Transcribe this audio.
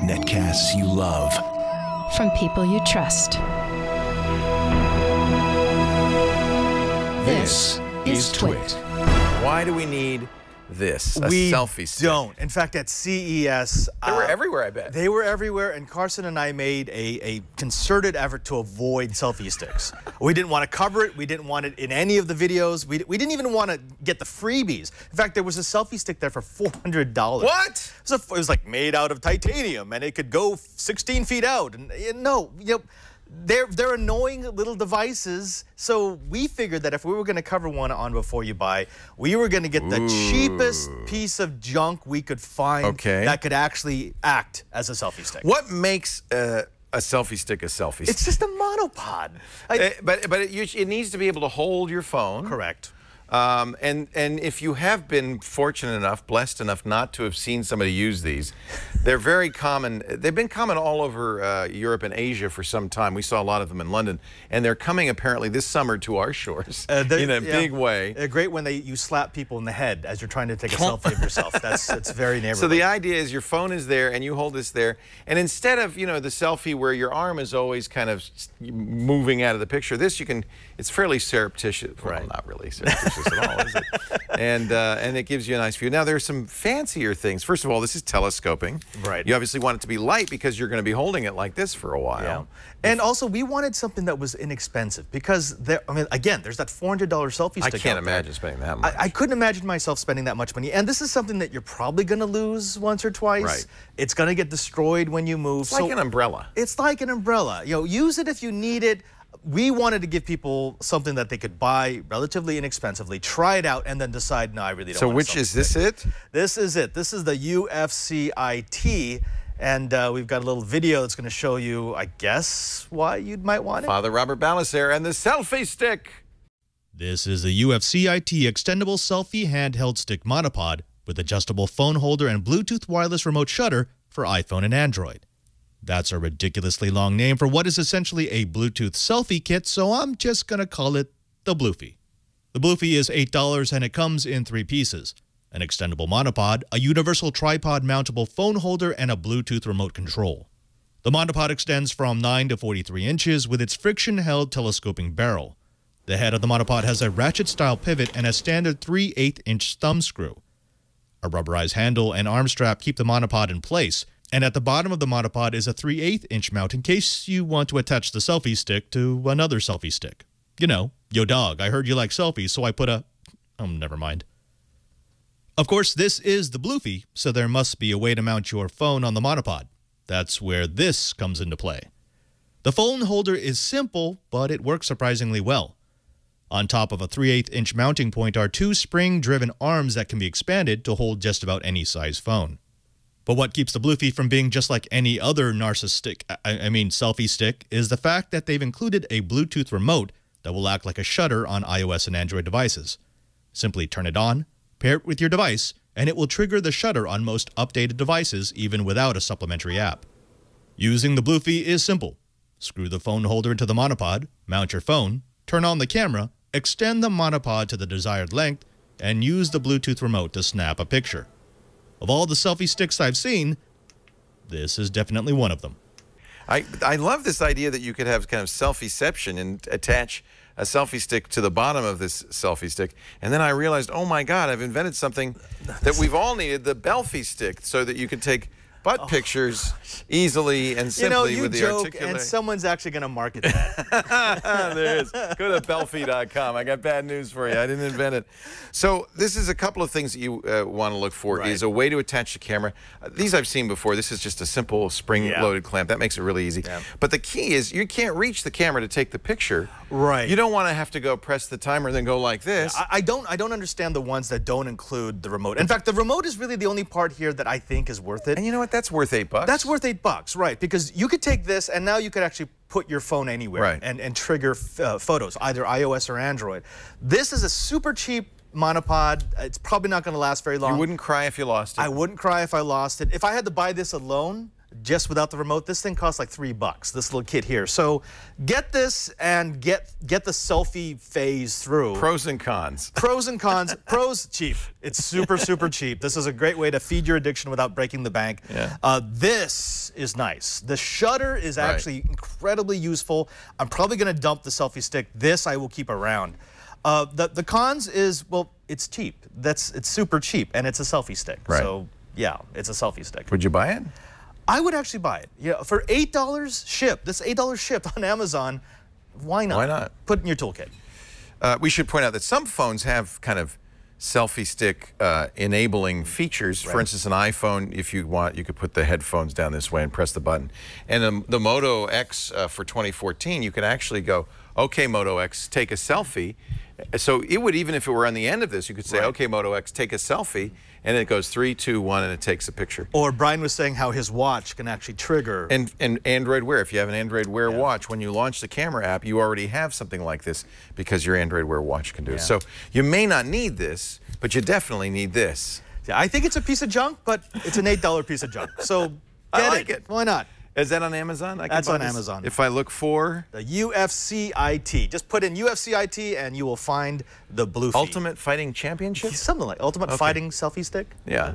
Netcasts you love. From people you trust. This is Twit. Why do we need this? A selfie stick? We don't. In fact, at CES... They were everywhere, I bet. They were everywhere, and Carson and I made a concerted effort to avoid selfie sticks. We didn't want to cover it. We didn't want it in any of the videos. We didn't even want to get the freebies. In fact, there was a selfie stick there for $400. What? It was like made out of titanium, and it could go 16 feet out. And no, they're annoying little devices, so we figured that if we were going to cover one on Before You Buy, we were going to get the cheapest piece of junk we could find that could actually act as a selfie stick. What makes a selfie stick a selfie stick? It's just a monopod. But it needs to be able to hold your phone. Correct. And if you have been fortunate enough, blessed enough not to have seen somebody use these, they're very common. They've been common all over Europe and Asia for some time. We saw a lot of them in London, and they're coming apparently this summer to our shores in a big way. They're great when you slap people in the head as you're trying to take a selfie of yourself. It's very neighborly. So the idea is your phone is there and you hold this there, and instead of the selfie where your arm is always kind of moving out of the picture, this it's fairly surreptitious. Well, not really surreptitious at all, is it? And it gives you a nice view. Now, there are some fancier things. First of all, this is telescoping. Right. You obviously want it to be light because you're going to be holding it like this for a while. Yeah. And also, we wanted something that was inexpensive because, again, there's that $400 selfie stick. I can't imagine spending that much. I couldn't imagine myself spending that much money. And this is something that you're probably going to lose once or twice. Right. It's going to get destroyed when you move. It's like an umbrella. It's like an umbrella. Use it if you need it. We wanted to give people something that they could buy relatively inexpensively, try it out, and then decide, no, I really don't want So which is this it? This is it. This is the UFCIT, and we've got a little video that's going to show you, I guess, why you might want it. Father Robert Ballecer and the selfie stick. This is the UFCIT Extendable Selfie Handheld Stick Monopod with adjustable phone holder and Bluetooth wireless remote shutter for iPhone and Android. That's a ridiculously long name for what is essentially a Bluetooth selfie kit, so I'm just going to call it the Bloofy. The Bloofy is $8 and it comes in 3 pieces: an extendable monopod, a universal tripod mountable phone holder, and a Bluetooth remote control. The monopod extends from 9 to 43 inches with its friction-held telescoping barrel. The head of the monopod has a ratchet-style pivot and a standard 3/8-inch thumb screw. A rubberized handle and arm strap keep the monopod in place, and at the bottom of the monopod is a 3/8-inch mount in case you want to attach the selfie stick to another selfie stick. Yo dog, I heard you like selfies, so I put a... Oh, never mind. Of course, this is the Bloofy, so there must be a way to mount your phone on the monopod. That's where this comes into play. The phone holder is simple, but it works surprisingly well. On top of a 3/8-inch mounting point are 2 spring-driven arms that can be expanded to hold just about any size phone. But what keeps the Bloofy from being just like any other selfie stick is the fact that they've included a Bluetooth remote that will act like a shutter on iOS and Android devices. Simply turn it on, pair it with your device, and it will trigger the shutter on most updated devices even without a supplementary app. Using the Bloofy is simple. Screw the phone holder into the monopod, mount your phone, turn on the camera, extend the monopod to the desired length, and use the Bluetooth remote to snap a picture. Of all the selfie sticks I've seen, this is definitely one of them. I love this idea that you could have kind of selfieception and attach a selfie stick to the bottom of this selfie stick. And then I realized, oh my God, I've invented something that we've all needed, the Belfie stick, so that you can take butt pictures easily and simply with the articulate. And someone's actually going to market that. There is. Go to belfie.com. I got bad news for you. I didn't invent it. So this is a couple of things that you want to look for. Is a way to attach the camera. These I've seen before. This is just a simple spring-loaded clamp. That makes it really easy. Yeah. But the key is you can't reach the camera to take the picture. Right. You don't want to have to go press the timer and then go like this. Yeah, I don't understand the ones that don't include the remote. In fact, the remote is really the only part here that I think is worth it. And you know what? That's worth $8. That's worth $8, right? Because you could take this and now you could actually put your phone anywhere and trigger photos, either iOS or Android. This is a super cheap monopod. It's probably not going to last very long. You wouldn't cry if you lost it? I wouldn't cry if I lost it. If I had to buy this alone, just without the remote. This thing costs like $3, this little kit here. So get this and get the selfie phase through. Pros and cons. Pros and cons. Pros, cheap. It's super, super cheap. This is a great way to feed your addiction without breaking the bank. Yeah. This is nice. The shutter is actually incredibly useful. I'm probably going to dump the selfie stick. This I will keep around. The cons is, well, it's cheap. It's super cheap, and it's a selfie stick. Right. So, yeah, it's a selfie stick. Would you buy it? I would actually buy it. Yeah, for $8 shipped. This $8 shipped on Amazon. Why not? Why not? Put it in your toolkit. We should point out that some phones have kind of selfie stick enabling features. For instance, an iPhone, if you want, you could put the headphones down this way and press the button. And the Moto X for 2014, you can actually go, okay, Moto X, take a selfie. So it would, even if it were on the end of this, you could say, okay, Moto X, take a selfie. And it goes 3, 2, 1, and it takes a picture. Or Brian was saying how his watch can actually trigger. And Android Wear, if you have an Android Wear watch, when you launch the camera app, you already have something like this because your Android Wear watch can do it. So you may not need this, but you definitely need this. Yeah, I think it's a piece of junk, but it's an $8 piece of junk. So I like it. Why not? Is that on Amazon? That's on Amazon. If I look for the UFCIT, just put in UFCIT and you will find the blue feed. Ultimate Fighting Championship? Something like Ultimate Fighting Selfie Stick. Yeah.